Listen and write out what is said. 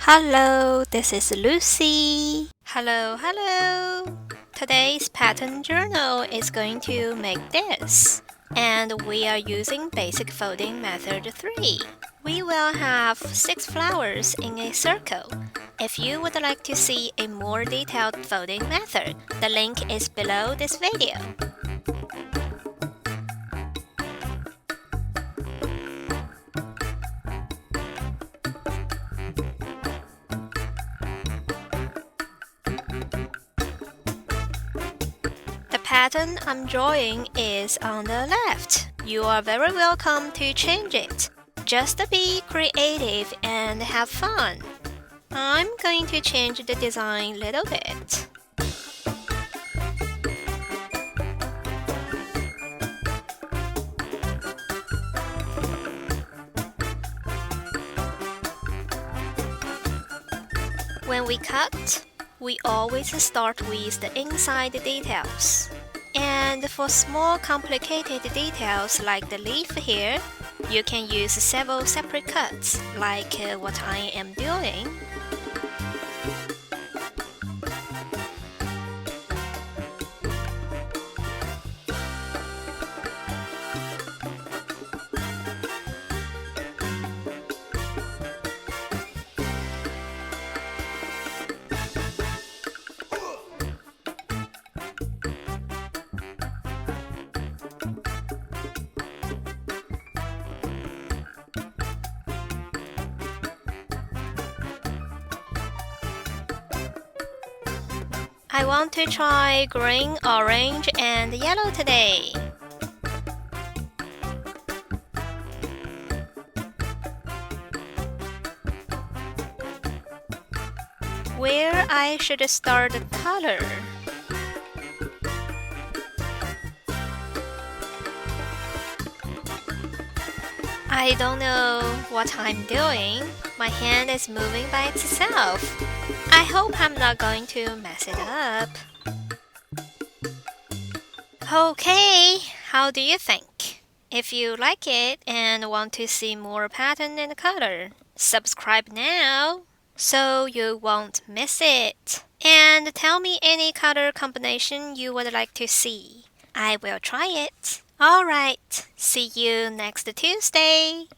Hello, this is Lucy. Hello. Today's pattern journal is going to make this. And we are using basic folding method 3. We will have 6 flowers in a circle. If you would like to see a more detailed folding method, the link is below this video. The pattern I'm drawing is on the left. You are very welcome to change it. Just be creative and have fun. I'm going to change the design a little bit. When we cut, we always start with the inside details. And for small complicated details like the leaf here, you can use several separate cuts, like what I am doing. I want to try green, orange, and yellow today. Where I should start the color? I don't know what I'm doing. My hand is moving by itself. I hope I'm not going to mess it up. Okay, how do you think? If you like it and want to see more pattern and color, subscribe now so you won't miss it. And tell me any color combination you would like to see. I will try it. Alright, see you next Tuesday.